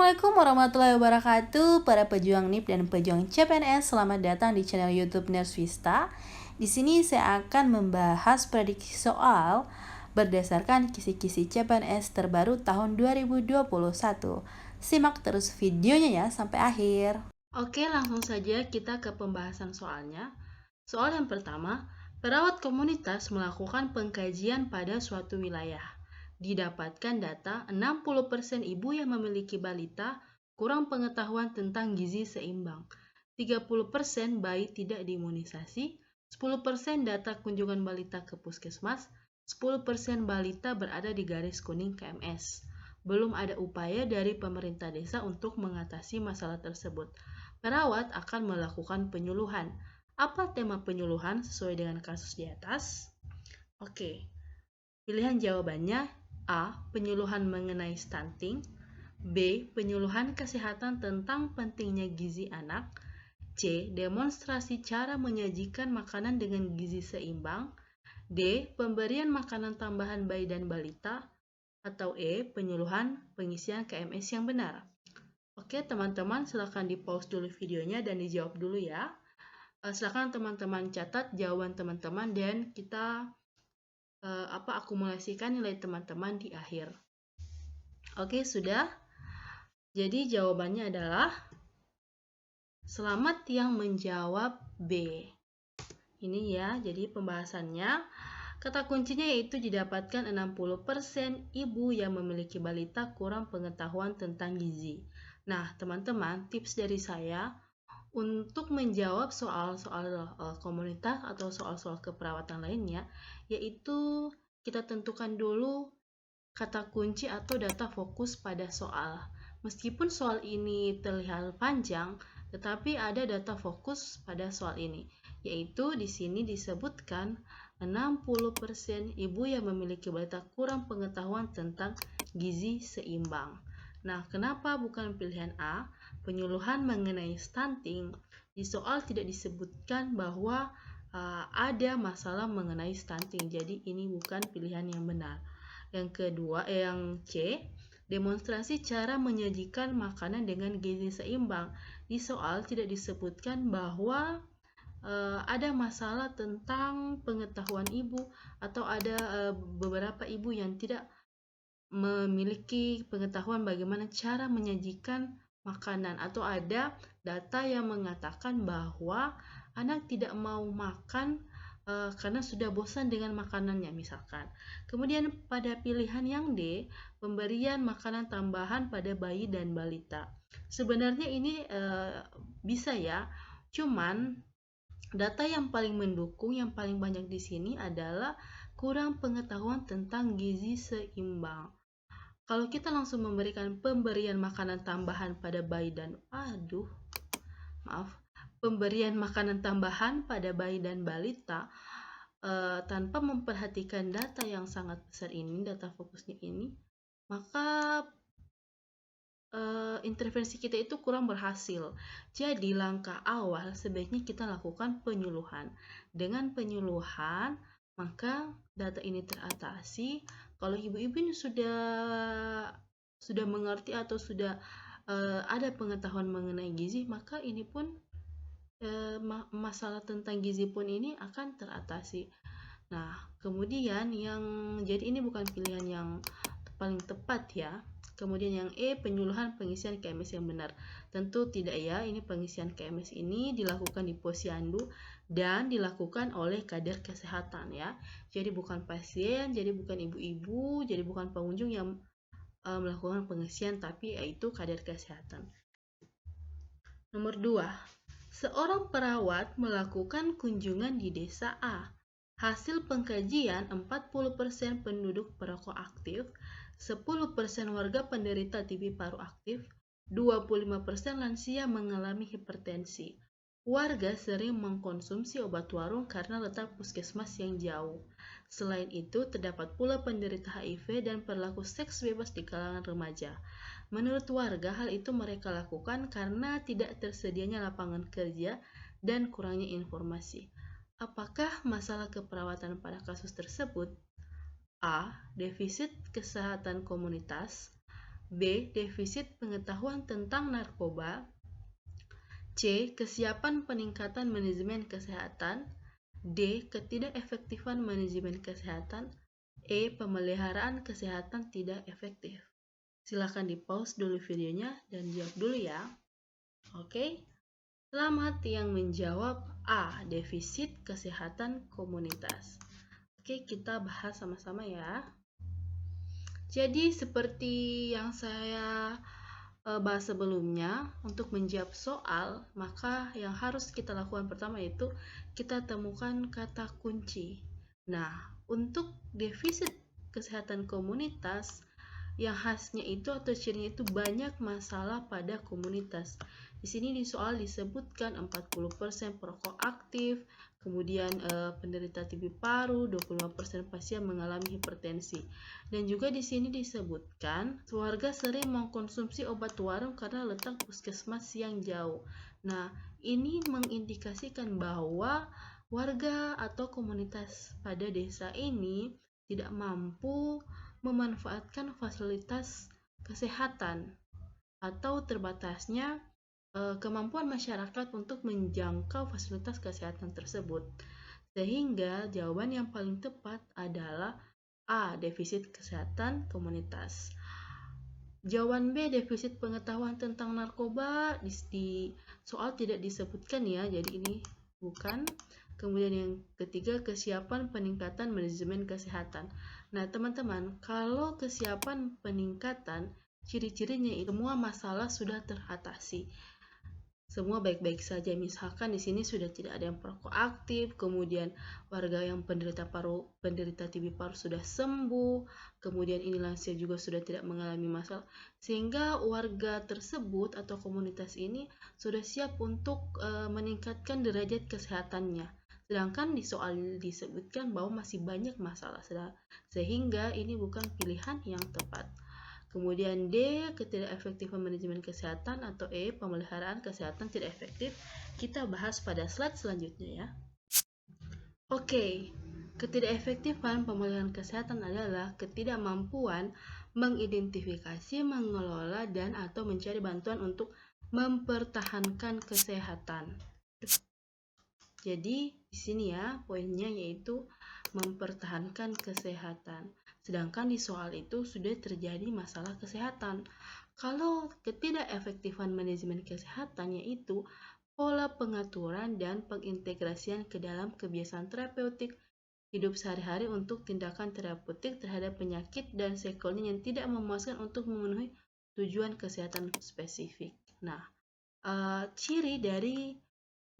Assalamualaikum warahmatullahi wabarakatuh, para pejuang NIP dan pejuang CPNS. Selamat datang di channel YouTube Nurse Vista. Di sini saya akan membahas prediksi soal berdasarkan kisi-kisi CPNS terbaru tahun 2021. Simak terus videonya ya sampai akhir. Oke, langsung saja kita ke pembahasan soalnya. Soal yang pertama, perawat komunitas melakukan pengkajian pada suatu wilayah. Didapatkan data 60% ibu yang memiliki balita kurang pengetahuan tentang gizi seimbang. 30% bayi tidak diimunisasi, 10% data kunjungan balita ke puskesmas, 10% balita berada di garis kuning KMS. Belum ada upaya dari pemerintah desa untuk mengatasi masalah tersebut. Perawat akan melakukan penyuluhan. Apa tema penyuluhan sesuai dengan kasus di atas? Oke, pilihan jawabannya A. Penyuluhan mengenai stunting, B. Penyuluhan kesehatan tentang pentingnya gizi anak, C. Demonstrasi cara menyajikan makanan dengan gizi seimbang, D. Pemberian makanan tambahan bayi dan balita, atau E. Penyuluhan pengisian KMS yang benar. Oke teman-teman, silakan di pause dulu videonya dan dijawab dulu ya. Silakan teman-teman catat jawaban teman-teman dan kita akumulasikan nilai teman-teman di akhir. Oke, sudah. Jadi jawabannya adalah selamat yang menjawab B. Ini ya, jadi pembahasannya. Kata kuncinya yaitu didapatkan 60% ibu yang memiliki balita kurang pengetahuan tentang gizi. Nah, teman-teman, tips dari saya untuk menjawab soal-soal komunitas atau soal-soal keperawatan lainnya, yaitu kita tentukan dulu kata kunci atau data fokus pada soal. Meskipun soal ini terlihat panjang, tetapi ada data fokus pada soal ini, yaitu di sini disebutkan 60% ibu yang memiliki balita kurang pengetahuan tentang gizi seimbang. Nah, kenapa bukan pilihan A? Penyuluhan mengenai stunting. Di soal tidak disebutkan bahwa ada masalah mengenai stunting, jadi ini bukan pilihan yang benar. Yang kedua, yang C, demonstrasi cara menyajikan makanan dengan gizi seimbang. Di soal tidak disebutkan bahwa ada masalah tentang pengetahuan ibu atau ada beberapa ibu yang tidak memiliki pengetahuan bagaimana cara menyajikan makanan, atau ada data yang mengatakan bahwa anak tidak mau makan karena sudah bosan dengan makanannya misalkan. Kemudian pada pilihan yang D, pemberian makanan tambahan pada bayi dan balita. Sebenarnya ini bisa ya, cuman data yang paling mendukung, yang paling banyak di sini adalah kurang pengetahuan tentang gizi seimbang. Kalau kita langsung memberikan pemberian makanan tambahan pada bayi dan pemberian makanan tambahan pada bayi dan balita tanpa memperhatikan data yang sangat besar ini, data fokusnya ini, maka intervensi kita itu kurang berhasil. Jadi langkah awal sebaiknya kita lakukan penyuluhan. Dengan penyuluhan, maka data ini teratasi. Kalau ibu-ibu ini sudah mengerti atau sudah ada pengetahuan mengenai gizi, maka ini pun masalah tentang gizi pun ini akan teratasi. Nah, kemudian jadi ini bukan pilihan yang paling tepat ya. Kemudian yang E, penyuluhan pengisian KMS yang benar. Tentu tidak ya, ini pengisian KMS ini dilakukan di posyandu dan dilakukan oleh kader kesehatan ya. Jadi bukan pasien, jadi bukan ibu-ibu, jadi bukan pengunjung yang melakukan pengisian, tapi yaitu kader kesehatan. Nomor 2, seorang perawat melakukan kunjungan di desa A. Hasil pengkajian 40% penduduk perokok aktif, 10% warga penderita TB paru aktif, 25% lansia mengalami hipertensi. Warga sering mengkonsumsi obat warung karena letak puskesmas yang jauh. Selain itu, terdapat pula penderita HIV dan perilaku seks bebas di kalangan remaja. Menurut warga, hal itu mereka lakukan karena tidak tersedianya lapangan kerja dan kurangnya informasi. Apakah masalah keperawatan pada kasus tersebut? A. Defisit kesehatan komunitas, B. Defisit pengetahuan tentang narkoba. C. Kesiapan peningkatan manajemen kesehatan. D. Ketidakefektifan manajemen kesehatan. E. Pemeliharaan kesehatan tidak efektif. Silahkan di-pause dulu videonya dan jawab dulu ya. Oke. Selamat yang menjawab A. Defisit kesehatan komunitas. Oke, kita bahas sama-sama ya. Jadi seperti yang saya bahas sebelumnya, untuk menjawab soal, maka yang harus kita lakukan pertama yaitu kita temukan kata kunci. Nah, untuk defisit kesehatan komunitas, yang khasnya itu atau cirinya itu banyak masalah pada komunitas. Di sini di soal disebutkan 40% perokok aktif, kemudian penderita TB paru, 25% pasien mengalami hipertensi. Dan juga di sini disebutkan warga sering mengkonsumsi obat warung karena letak puskesmas yang jauh. Nah, ini mengindikasikan bahwa warga atau komunitas pada desa ini tidak mampu memanfaatkan fasilitas kesehatan atau terbatasnya kemampuan masyarakat untuk menjangkau fasilitas kesehatan tersebut. Sehingga jawaban yang paling tepat adalah A. Defisit kesehatan komunitas. Jawaban B. Defisit pengetahuan tentang narkoba. Di soal tidak disebutkan ya, jadi ini bukan. Kemudian yang ketiga, kesiapan peningkatan manajemen kesehatan. Nah, teman-teman, kalau kesiapan peningkatan, ciri-cirinya semua masalah sudah teratasi. Semua baik-baik saja. Misalkan di sini sudah tidak ada yang perokok aktif, kemudian warga yang penderita TB paru sudah sembuh, kemudian ini lansia juga sudah tidak mengalami masalah, sehingga warga tersebut atau komunitas ini sudah siap untuk meningkatkan derajat kesehatannya. Sedangkan di soal disebutkan bahwa masih banyak masalah, sehingga ini bukan pilihan yang tepat. Kemudian D. Ketidakefektifan manajemen kesehatan, atau E. Pemeliharaan kesehatan tidak efektif. Kita bahas pada slide selanjutnya ya. Oke, ketidakefektifan pemeliharaan kesehatan adalah ketidakmampuan mengidentifikasi, mengelola, dan atau mencari bantuan untuk mempertahankan kesehatan. Jadi di sini ya poinnya yaitu mempertahankan kesehatan. Sedangkan di soal itu sudah terjadi masalah kesehatan. Kalau ketidakefektifan manajemen kesehatan yaitu pola pengaturan dan pengintegrasian ke dalam kebiasaan terapeutik hidup sehari-hari untuk tindakan terapeutik terhadap penyakit dan siklenya yang tidak memuaskan untuk memenuhi tujuan kesehatan spesifik. Nah, ciri dari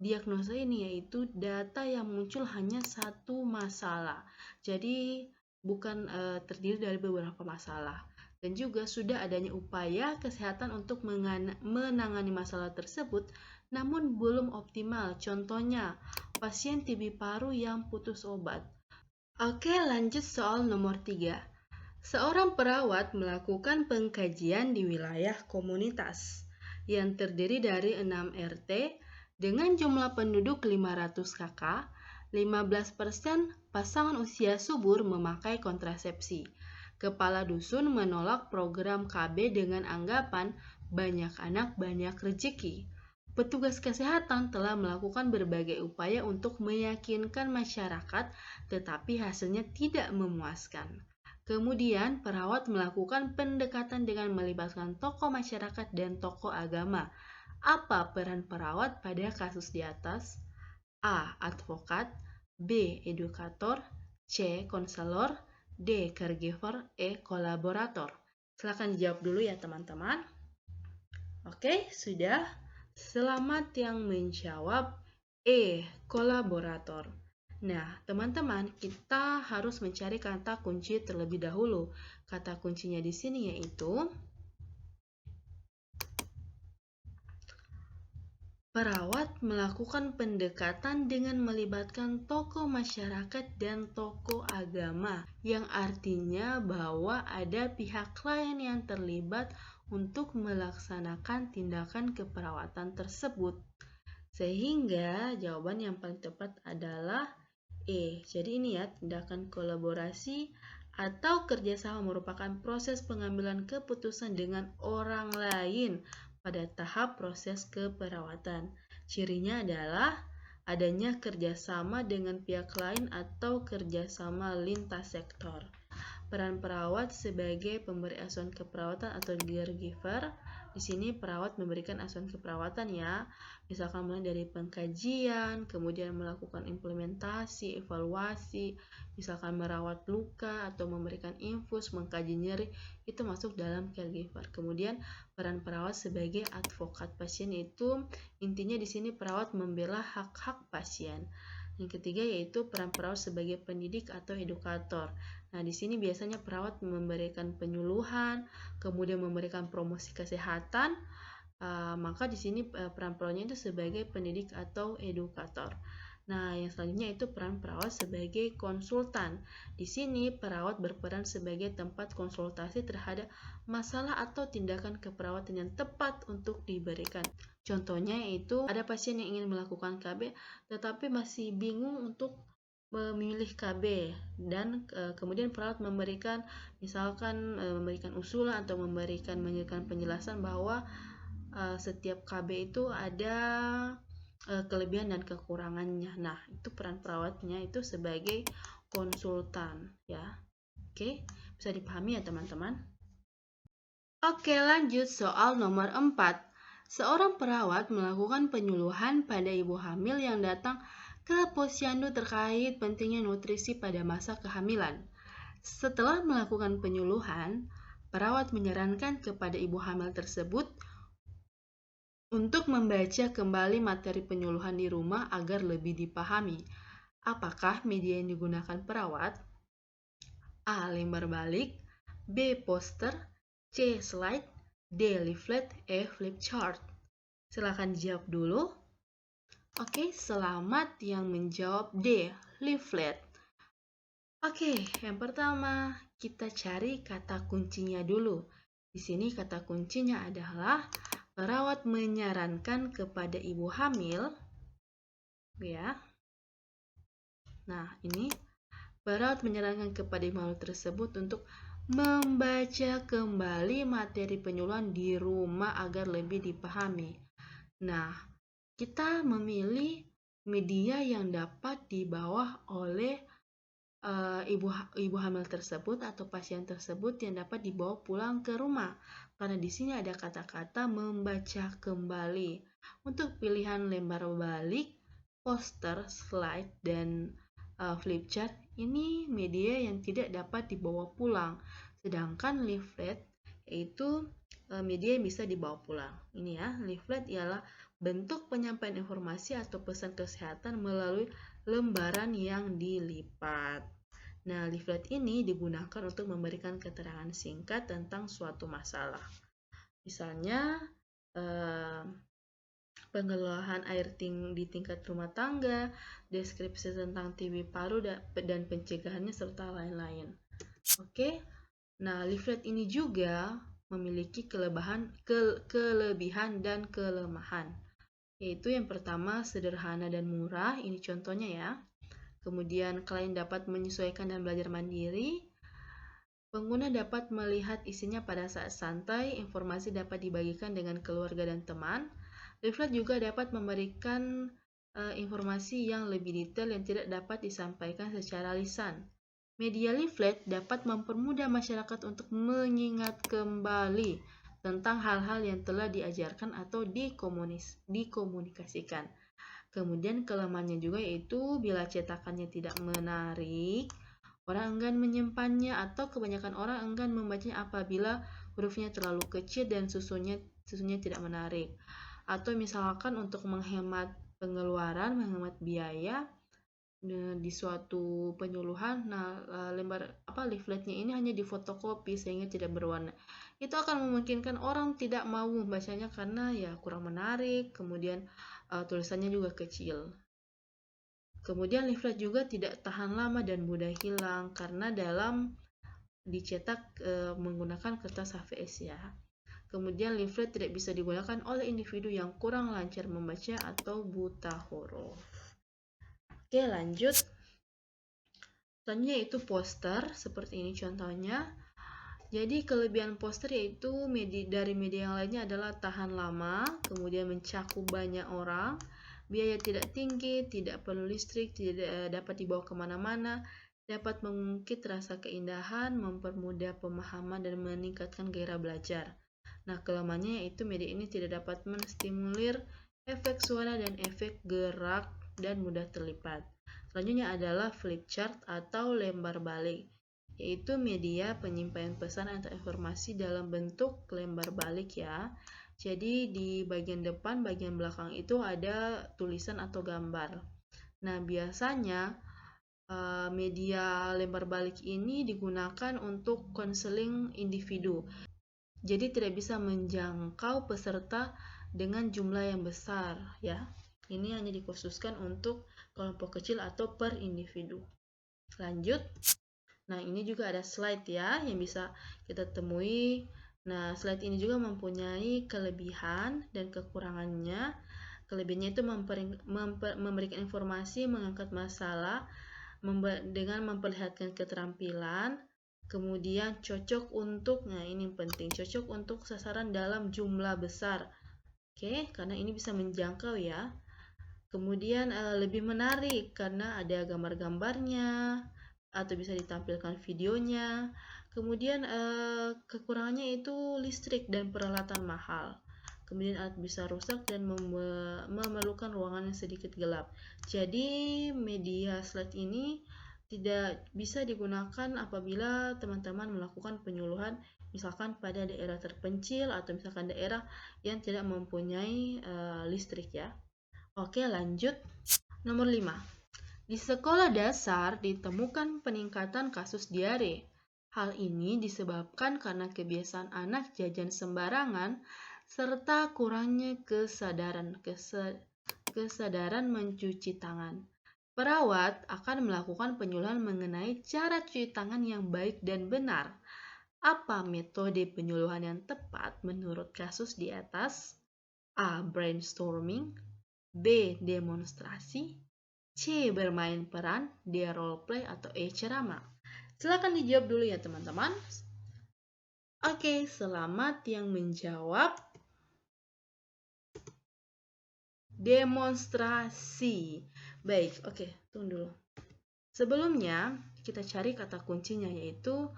diagnosa ini yaitu data yang muncul hanya satu masalah. Jadi bukan terdiri dari beberapa masalah. Dan juga sudah adanya upaya kesehatan untuk menangani masalah tersebut, namun belum optimal. Contohnya, pasien TB paru yang putus obat. Oke, lanjut soal nomor 3. Seorang perawat melakukan pengkajian di wilayah komunitas yang terdiri dari 6 RT dengan jumlah penduduk 500 kakak. 15% pasangan usia subur memakai kontrasepsi. Kepala dusun menolak program KB dengan anggapan banyak anak banyak rezeki. Petugas kesehatan telah melakukan berbagai upaya untuk meyakinkan masyarakat, tetapi hasilnya tidak memuaskan. Kemudian, perawat melakukan pendekatan dengan melibatkan tokoh masyarakat dan tokoh agama. Apa peran perawat pada kasus di atas? A. Advokat, B. Edukator, C. Konselor, D. Caregiver, E. Kolaborator. Silakan dijawab dulu ya teman-teman. Oke, sudah. Selamat yang menjawab E. Kolaborator. Nah, teman-teman, kita harus mencari kata kunci terlebih dahulu. Kata kuncinya di sini yaitu perawat melakukan pendekatan dengan melibatkan tokoh masyarakat dan tokoh agama, yang artinya bahwa ada pihak lain yang terlibat untuk melaksanakan tindakan keperawatan tersebut. Sehingga jawaban yang paling tepat adalah E. Jadi ini ya, tindakan kolaborasi atau kerjasama merupakan proses pengambilan keputusan dengan orang lain pada tahap proses keperawatan. Cirinya adalah adanya kerjasama dengan pihak lain atau kerjasama lintas sektor. Peran perawat sebagai pemberi asuhan keperawatan atau caregiver. Di sini perawat memberikan asuhan keperawatan ya. Misalkan mulai dari pengkajian, kemudian melakukan implementasi, evaluasi, misalkan merawat luka atau memberikan infus, mengkaji nyeri, itu masuk dalam caregiver. Kemudian peran perawat sebagai advokat pasien itu intinya di sini perawat membela hak-hak pasien. Yang ketiga yaitu peran perawat sebagai pendidik atau edukator. Nah, di sini biasanya perawat memberikan penyuluhan, kemudian memberikan promosi kesehatan, maka di sini peran perawatnya itu sebagai pendidik atau edukator. Nah, yang selanjutnya itu peran perawat sebagai konsultan. Di sini perawat berperan sebagai tempat konsultasi terhadap masalah atau tindakan keperawatan yang tepat untuk diberikan. Contohnya yaitu ada pasien yang ingin melakukan KB tetapi masih bingung untuk memilih KB dan kemudian perawat memberikan memberikan usulan atau memberikan penjelasan bahwa setiap KB itu ada kelebihan dan kekurangannya. Nah, itu peran perawatnya itu sebagai konsultan ya. Oke, bisa dipahami ya teman-teman? Oke, lanjut soal nomor 4. Seorang perawat melakukan penyuluhan pada ibu hamil yang datang ke posyandu terkait pentingnya nutrisi pada masa kehamilan. Setelah melakukan penyuluhan, perawat menyarankan kepada ibu hamil tersebut untuk membaca kembali materi penyuluhan di rumah agar lebih dipahami. Apakah media yang digunakan perawat? A. Lembar balik, B. Poster, C. Slide, D. Leaflet, E. Flip chart. Silakan dijawab dulu. Oke, selamat yang menjawab D. Leaflet. Oke, yang pertama kita cari kata kuncinya dulu. Di sini kata kuncinya adalah perawat menyarankan kepada ibu hamil. Ya. Nah, ini perawat menyarankan kepada ibu hamil tersebut untuk membaca kembali materi penyuluhan di rumah agar lebih dipahami. Nah, kita memilih media yang dapat dibawa oleh ibu hamil tersebut atau pasien tersebut yang dapat dibawa pulang ke rumah. Karena di sini ada kata-kata membaca kembali. Untuk pilihan lembar balik, poster, slide, dan flip chart, ini media yang tidak dapat dibawa pulang. Sedangkan leaflet yaitu media yang bisa dibawa pulang. Ini ya, leaflet ialah bentuk penyampaian informasi atau pesan kesehatan melalui lembaran yang dilipat. Nah, leaflet ini digunakan untuk memberikan keterangan singkat tentang suatu masalah. Misalnya, pengelolaan air di tingkat rumah tangga, deskripsi tentang TB paru dan pencegahannya, serta lain-lain. Oke, nah leaflet ini juga memiliki kelebihan dan kelemahan. Yaitu yang pertama, sederhana dan murah, ini contohnya ya. Kemudian klien dapat menyesuaikan dan belajar mandiri. Pengguna dapat melihat isinya pada saat santai, informasi dapat dibagikan dengan keluarga dan teman. Leaflet juga dapat memberikan informasi yang lebih detail yang tidak dapat disampaikan secara lisan. Media leaflet dapat mempermudah masyarakat untuk mengingat kembali tentang hal-hal yang telah diajarkan atau dikomunikasikan. Kemudian kelemahannya juga yaitu bila cetakannya tidak menarik, orang enggan menyimpannya atau kebanyakan orang enggan membacanya apabila hurufnya terlalu kecil dan susunnya tidak menarik. Atau misalkan untuk menghemat pengeluaran, menghemat biaya di suatu penyuluhan, leafletnya ini hanya difotokopi sehingga tidak berwarna. Itu akan memungkinkan orang tidak mau membacanya karena ya kurang menarik, kemudian tulisannya juga kecil. Kemudian leaflet juga tidak tahan lama dan mudah hilang karena dalam dicetak menggunakan kertas HVS ya. Kemudian leaflet tidak bisa digunakan oleh individu yang kurang lancar membaca atau buta huruf. Oke, lanjut. Selanjutnya itu poster, seperti ini contohnya. Jadi kelebihan poster yaitu dari media yang lainnya adalah tahan lama, kemudian mencakup banyak orang, biaya tidak tinggi, tidak perlu listrik, tidak dapat dibawa kemana-mana, dapat mengungkit rasa keindahan, mempermudah pemahaman, dan meningkatkan gairah belajar. Nah, kelemahannya yaitu media ini tidak dapat menstimulir efek suara dan efek gerak dan mudah terlipat. Selanjutnya adalah flip chart atau lembar balik, yaitu media penyampaian pesan atau informasi dalam bentuk lembar balik ya. Jadi di bagian depan, bagian belakang itu ada tulisan atau gambar. Nah, biasanya media lembar balik ini digunakan untuk konseling individu. Jadi tidak bisa menjangkau peserta dengan jumlah yang besar ya. Ini hanya dikhususkan untuk kelompok kecil atau per individu. Lanjut. Nah, ini juga ada slide ya yang bisa kita temui. Nah, slide ini juga mempunyai kelebihan dan kekurangannya. Kelebihannya itu memberikan informasi, mengangkat masalah dengan memperlihatkan keterampilan, kemudian cocok untuk, nah ini penting, cocok untuk sasaran dalam jumlah besar. Oke, karena ini bisa menjangkau ya. Kemudian lebih menarik karena ada gambar-gambarnya, atau bisa ditampilkan videonya. Kemudian kekurangannya itu listrik dan peralatan mahal. Kemudian alat bisa rusak dan memerlukan ruangan yang sedikit gelap. Jadi media slide ini tidak bisa digunakan apabila teman-teman melakukan penyuluhan misalkan pada daerah terpencil atau misalkan daerah yang tidak mempunyai listrik ya. Oke, lanjut. Nomor 5. Di sekolah dasar ditemukan peningkatan kasus diare. Hal ini disebabkan karena kebiasaan anak jajan sembarangan serta kurangnya kesadaran mencuci tangan. Perawat akan melakukan penyuluhan mengenai cara cuci tangan yang baik dan benar. Apa metode penyuluhan yang tepat menurut kasus di atas? A. Brainstorming, B. Demonstrasi, C. Bermain peran, D. Role play, atau E. Ceramah. Silakan dijawab dulu ya teman-teman. Oke, selamat yang menjawab demonstrasi. Baik, oke, tunggu dulu. Sebelumnya, kita cari kata kuncinya yaitu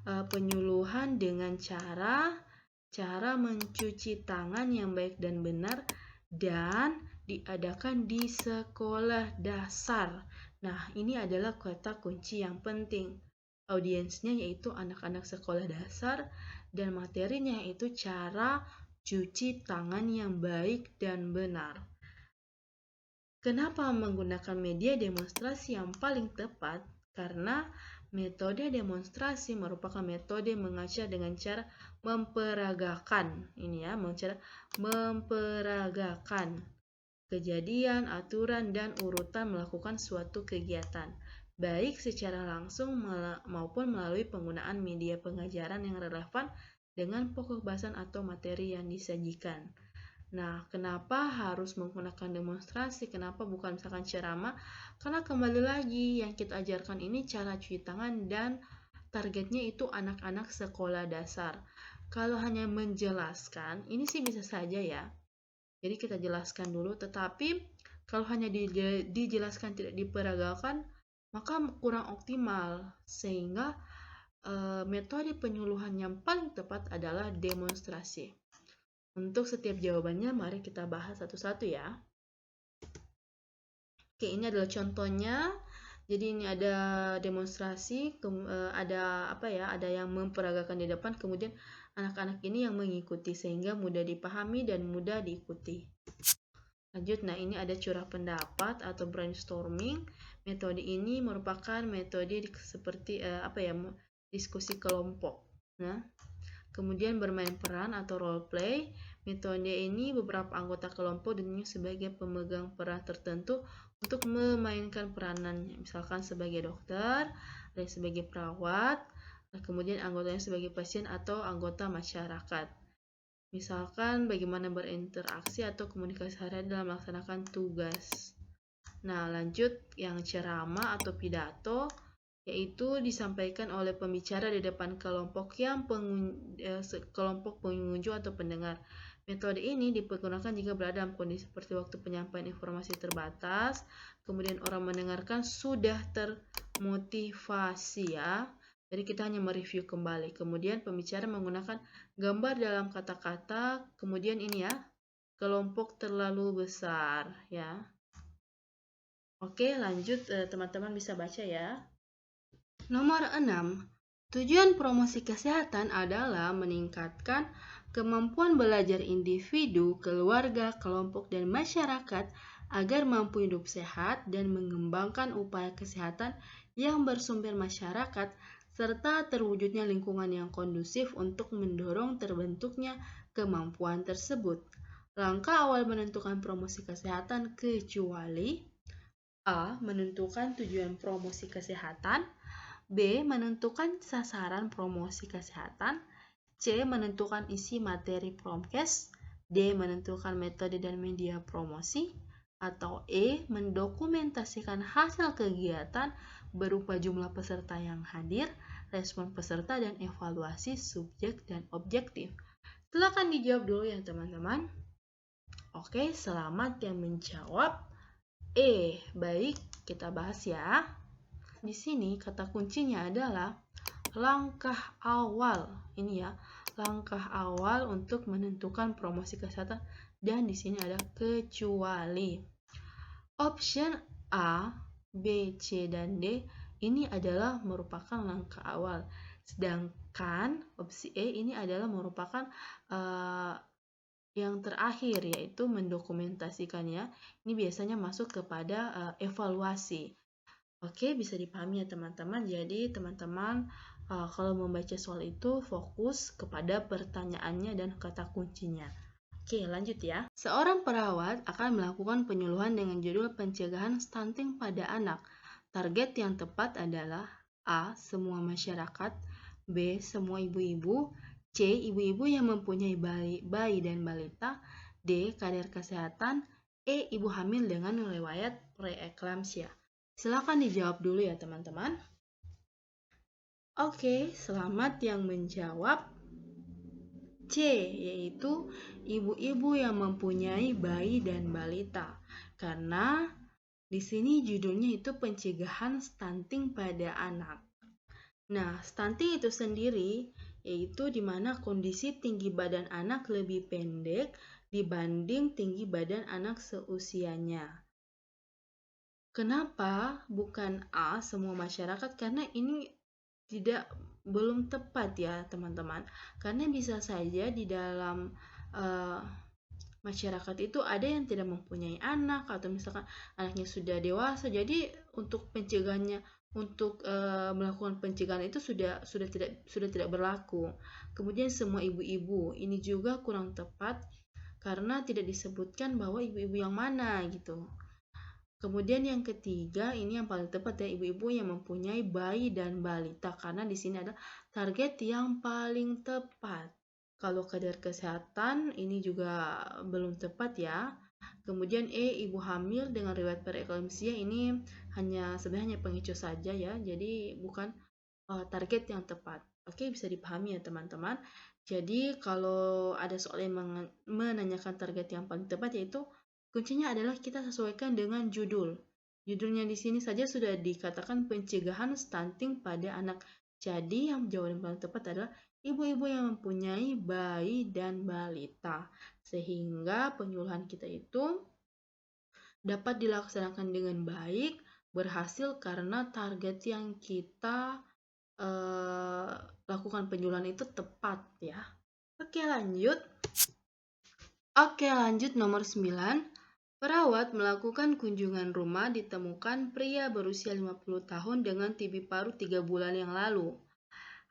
penyuluhan dengan cara mencuci tangan yang baik dan benar dan diadakan di sekolah dasar. Nah, ini adalah kata kunci yang penting. Audiensnya yaitu anak-anak sekolah dasar dan materinya yaitu cara cuci tangan yang baik dan benar. Kenapa menggunakan media demonstrasi yang paling tepat? Karena metode demonstrasi merupakan metode mengajar dengan cara memperagakan. Ini ya, memperagakan kejadian, aturan, dan urutan melakukan suatu kegiatan, baik secara langsung maupun melalui penggunaan media pengajaran yang relevan dengan pokok bahasan atau materi yang disajikan. Nah, kenapa harus menggunakan demonstrasi? Kenapa bukan misalkan ceramah? Karena kembali lagi yang kita ajarkan ini cara cuci tangan dan targetnya itu anak-anak sekolah dasar. Kalau hanya menjelaskan, ini sih bisa saja ya. Jadi kita jelaskan dulu, tetapi kalau hanya dijelaskan tidak diperagakan, maka kurang optimal. Sehingga metode penyuluhan yang paling tepat adalah demonstrasi. Untuk setiap jawabannya, mari kita bahas satu-satu ya. Oke, ini adalah contohnya. Jadi ini ada demonstrasi, ada apa ya? Ada yang memperagakan di depan, kemudian anak-anak ini yang mengikuti sehingga mudah dipahami dan mudah diikuti. Lanjut, nah ini ada curah pendapat atau brainstorming. Metode ini merupakan metode seperti diskusi kelompok. Nah, kemudian bermain peran atau role play. Metode ini beberapa anggota kelompok ditunjuk sebagai pemegang peran tertentu untuk memainkan peranannya. Misalkan sebagai dokter, ada sebagai perawat, kemudian anggotanya sebagai pasien atau anggota masyarakat. Misalkan bagaimana berinteraksi atau komunikasi harian dalam melaksanakan tugas. Nah, lanjut yang ceramah atau pidato, yaitu disampaikan oleh pembicara di depan kelompok pengunjung atau pendengar. Metode ini dipergunakan jika berada dalam kondisi seperti waktu penyampaian informasi terbatas, kemudian orang mendengarkan sudah termotivasi ya. Jadi kita hanya mereview kembali. Kemudian pembicara menggunakan gambar dalam kata-kata, kemudian ini ya, kelompok terlalu besar ya. Oke, lanjut teman-teman bisa baca ya. Nomor 6. Tujuan promosi kesehatan adalah meningkatkan kemampuan belajar individu, keluarga, kelompok, dan masyarakat agar mampu hidup sehat dan mengembangkan upaya kesehatan yang bersumber masyarakat serta terwujudnya lingkungan yang kondusif untuk mendorong terbentuknya kemampuan tersebut. Langkah awal menentukan promosi kesehatan kecuali A. Menentukan tujuan promosi kesehatan, B. Menentukan sasaran promosi kesehatan, C. Menentukan isi materi promkes, D. Menentukan metode dan media promosi, atau E. Mendokumentasikan hasil kegiatan berupa jumlah peserta yang hadir, respon peserta, dan evaluasi subjek dan objektif. Silakan dijawab dulu ya teman-teman. Oke, selamat yang menjawab E. Baik, kita bahas ya. Di sini kata kuncinya adalah langkah awal. Ini ya, langkah awal untuk menentukan promosi kesehatan, dan di sini ada kecuali. Option A, B, C, dan D ini adalah merupakan langkah awal. Sedangkan opsi E ini adalah merupakan yang terakhir, yaitu mendokumentasikannya. Ini biasanya masuk kepada evaluasi. Oke, bisa dipahami ya teman-teman. Jadi teman-teman kalau membaca soal itu fokus kepada pertanyaannya dan kata kuncinya. Oke, lanjut ya. Seorang perawat akan melakukan penyuluhan dengan judul pencegahan stunting pada anak. Target yang tepat adalah A. Semua masyarakat, B. Semua ibu-ibu, C. Ibu-ibu yang mempunyai bayi dan balita, D. Kader kesehatan, E. Ibu hamil dengan riwayat preeklamsia. Silakan dijawab dulu ya teman-teman. Oke, selamat yang menjawab C, yaitu ibu-ibu yang mempunyai bayi dan balita. Karena di sini judulnya itu pencegahan stunting pada anak. Nah, stunting itu sendiri yaitu di mana kondisi tinggi badan anak lebih pendek dibanding tinggi badan anak seusianya. Kenapa bukan A, semua masyarakat? Karena ini belum tepat ya teman-teman. Karena bisa saja di dalam masyarakat itu ada yang tidak mempunyai anak, atau misalkan anaknya sudah dewasa. Jadi untuk pencegahannya, untuk melakukan pencegahan itu sudah tidak berlaku. Kemudian semua ibu-ibu ini juga kurang tepat karena tidak disebutkan bahwa ibu-ibu yang mana gitu. Kemudian yang ketiga, ini yang paling tepat ya, ibu-ibu yang mempunyai bayi dan balita, karena di sini ada target yang paling tepat. Kalau kader kesehatan ini juga belum tepat ya. Kemudian E, ibu hamil dengan riwayat preeklamsia, ini sebenarnya pengecu saja ya, jadi bukan target yang tepat. Oke, bisa dipahami ya teman-teman. Jadi kalau ada soal yang menanyakan target yang paling tepat, yaitu kuncinya adalah kita sesuaikan dengan judul. Judulnya di sini saja sudah dikatakan pencegahan stunting pada anak. Jadi yang jawaban yang paling tepat adalah ibu-ibu yang mempunyai bayi dan balita. Sehingga penyuluhan kita itu dapat dilaksanakan dengan baik, berhasil karena target yang kita lakukan penyuluhan itu tepat ya. Oke, lanjut nomor 9. Perawat melakukan kunjungan rumah, ditemukan pria berusia 50 tahun dengan TB paru 3 bulan yang lalu.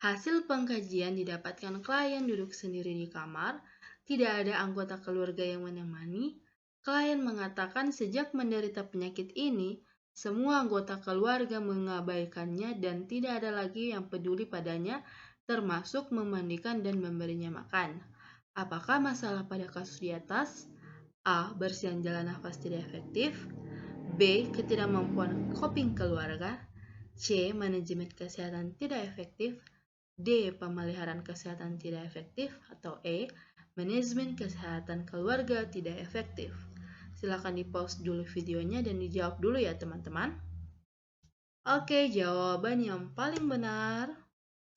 Hasil pengkajian didapatkan klien duduk sendiri di kamar, tidak ada anggota keluarga yang menemani. Klien mengatakan sejak menderita penyakit ini, semua anggota keluarga mengabaikannya dan tidak ada lagi yang peduli padanya, termasuk memandikan dan memberinya makan. Apakah masalah pada kasus di atas? A. Bersihan jalan nafas tidak efektif, B. Ketidakmampuan coping keluarga, C. Manajemen kesehatan tidak efektif. D. Pemeliharaan kesehatan tidak efektif. Atau E. Manajemen kesehatan keluarga tidak efektif. Silakan di-pause dulu videonya dan dijawab dulu ya teman-teman. Oke, jawaban yang paling benar.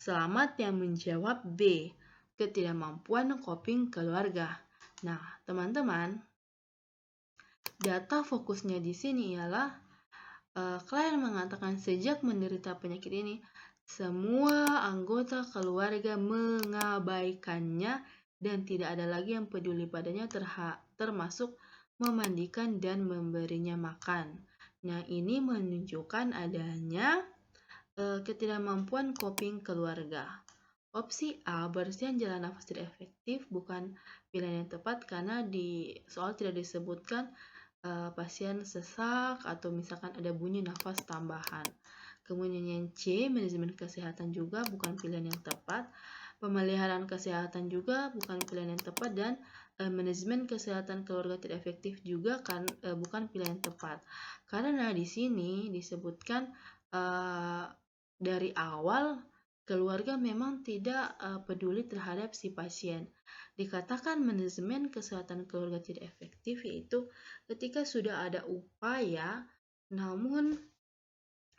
Selamat yang menjawab B. Ketidakmampuan coping keluarga. Nah, teman-teman, data fokusnya di sini ialah klien mengatakan sejak menderita penyakit ini, semua anggota keluarga mengabaikannya dan tidak ada lagi yang peduli padanya termasuk memandikan dan memberinya makan. Nah, ini menunjukkan adanya ketidakmampuan coping keluarga. Opsi A, bersihan jalan nafas tidak efektif, bukan pilihan yang tepat karena di soal tidak disebutkan pasien sesak atau misalkan ada bunyi nafas tambahan. Kemudian yang C, manajemen kesehatan juga bukan pilihan yang tepat. Pemeliharaan kesehatan juga bukan pilihan yang tepat dan manajemen kesehatan keluarga tidak efektif juga kan bukan pilihan yang tepat. Karena di sini disebutkan dari awal keluarga memang tidak peduli terhadap si pasien. Dikatakan manajemen kesehatan keluarga tidak efektif yaitu ketika sudah ada upaya namun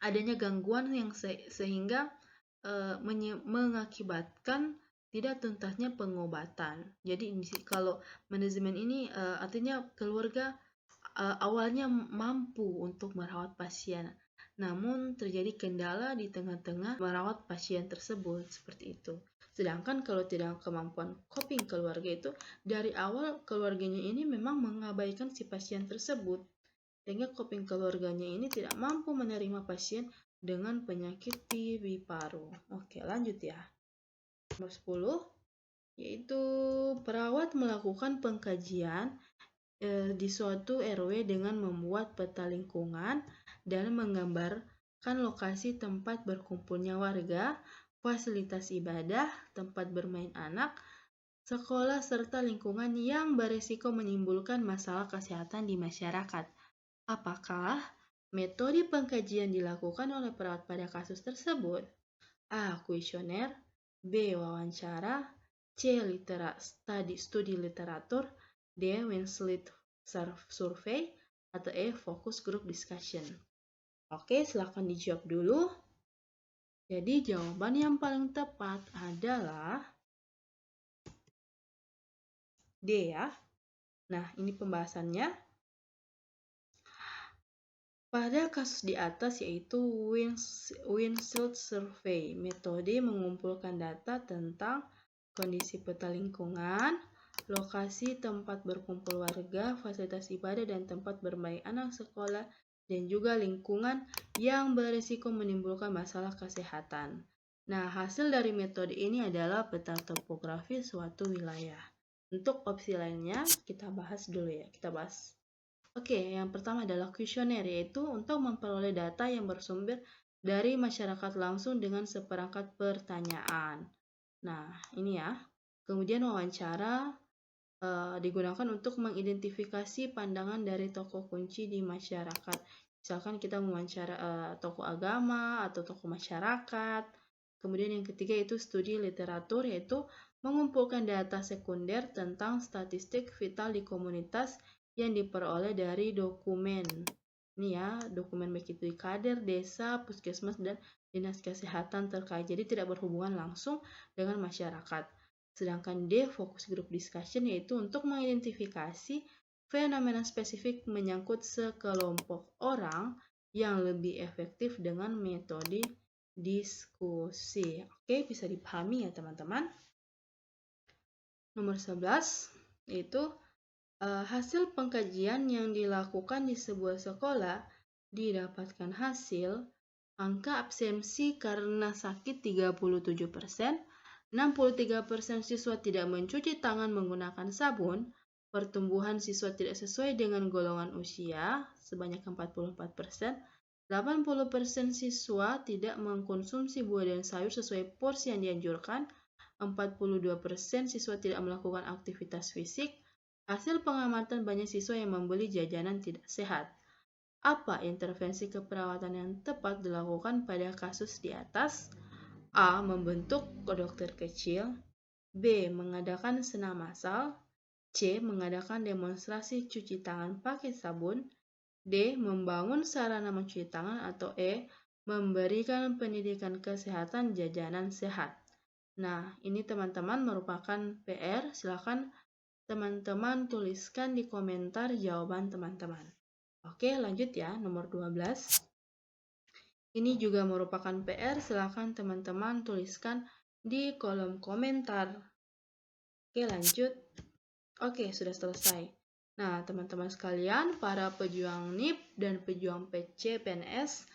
adanya gangguan yang sehingga mengakibatkan tidak tuntasnya pengobatan. Jadi kalau manajemen ini artinya keluarga awalnya mampu untuk merawat pasien, namun terjadi kendala di tengah-tengah merawat pasien tersebut, seperti itu. Sedangkan kalau tidak kemampuan coping keluarga itu, dari awal keluarganya ini memang mengabaikan si pasien tersebut, sehingga coping keluarganya ini tidak mampu menerima pasien dengan penyakit TB paru. Oke, lanjut ya. Nomor 10, yaitu perawat melakukan pengkajian di suatu RW dengan membuat peta lingkungan dan menggambarkan lokasi tempat berkumpulnya warga, fasilitas ibadah, tempat bermain anak, sekolah, serta lingkungan yang berisiko menimbulkan masalah kesehatan di masyarakat. Apakah metode pengkajian dilakukan oleh perawat pada kasus tersebut? A. Kuesioner, B. Wawancara, C. Studi literatur, D. Winslet survey, atau E. Focus group discussion. Oke, silakan dijawab dulu. Jadi jawaban yang paling tepat adalah D ya. Nah, ini pembahasannya. Pada kasus di atas yaitu Winslet survey, metode mengumpulkan data tentang kondisi peta lingkungan, lokasi tempat berkumpul warga, fasilitas ibadah dan tempat bermain anak, sekolah, dan juga lingkungan yang berisiko menimbulkan masalah kesehatan. Nah, hasil dari metode ini adalah peta topografi suatu wilayah. Untuk opsi lainnya, kita bahas dulu ya. Oke, yang pertama adalah kuesioner, yaitu untuk memperoleh data yang bersumber dari masyarakat langsung dengan seperangkat pertanyaan. Nah, ini ya. Kemudian wawancara digunakan untuk mengidentifikasi pandangan dari tokoh kunci di masyarakat. Misalkan kita mewawancara tokoh agama atau tokoh masyarakat. Kemudian yang ketiga itu studi literatur, yaitu mengumpulkan data sekunder tentang statistik vital di komunitas yang diperoleh dari dokumen. Ini ya, dokumen baik itu di kader, desa, puskesmas, dan dinas kesehatan terkait. Jadi tidak berhubungan langsung dengan masyarakat. Sedangkan D, focus group discussion, yaitu untuk mengidentifikasi fenomena spesifik menyangkut sekelompok orang yang lebih efektif dengan metode diskusi. Oke, bisa dipahami ya teman-teman. Nomor 11, yaitu hasil pengkajian yang dilakukan di sebuah sekolah didapatkan hasil angka absensi karena sakit 37%, 63% siswa tidak mencuci tangan menggunakan sabun, pertumbuhan siswa tidak sesuai dengan golongan usia sebanyak 44%, 80% siswa tidak mengkonsumsi buah dan sayur sesuai porsi yang dianjurkan, 42% siswa tidak melakukan aktivitas fisik. Hasil pengamatan banyak siswa yang membeli jajanan tidak sehat. Apa intervensi keperawatan yang tepat dilakukan pada kasus di atas? A. Membentuk dokter kecil. B. Mengadakan senam massal. C. Mengadakan demonstrasi cuci tangan pakai sabun. D. Membangun sarana mencuci tangan. Atau E. Memberikan pendidikan kesehatan jajanan sehat. Nah, ini teman-teman merupakan PR. Silakan teman-teman tuliskan di komentar jawaban teman-teman. Oke, lanjut ya, nomor 12. Ini juga merupakan PR, silakan teman-teman tuliskan di kolom komentar. Oke, lanjut. Oke, sudah selesai. Nah, teman-teman sekalian, para pejuang NIP dan pejuang PC PNS,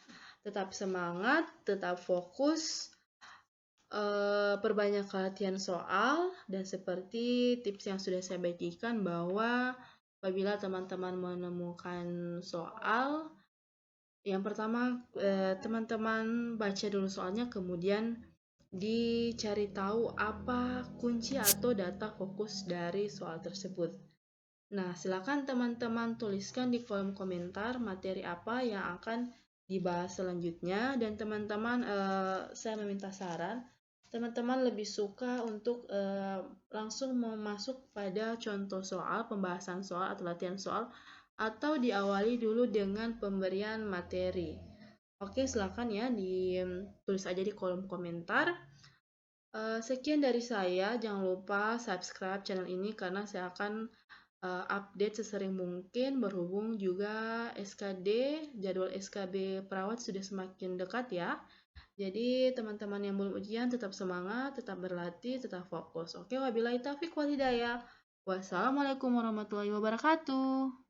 tetap semangat, tetap fokus, perbanyak latihan soal, dan seperti tips yang sudah saya bagikan bahwa apabila teman-teman menemukan soal, yang pertama teman-teman baca dulu soalnya, kemudian dicari tahu apa kunci atau data fokus dari soal tersebut. Nah, silakan teman-teman tuliskan di kolom komentar materi apa yang akan dibahas selanjutnya, dan teman-teman saya meminta saran, teman-teman lebih suka untuk langsung masuk pada contoh soal, pembahasan soal atau latihan soal, atau diawali dulu dengan pemberian materi. Oke, silakan ya ditulis aja di kolom komentar. Sekian dari saya, jangan lupa subscribe channel ini karena saya akan update sesering mungkin, berhubung juga SKD, jadwal SKB perawat sudah semakin dekat ya. Jadi teman-teman yang belum ujian tetap semangat, tetap berlatih, tetap fokus. Oke, wabillahi taufiq wal hidayah. Wassalamualaikum warahmatullahi wabarakatuh.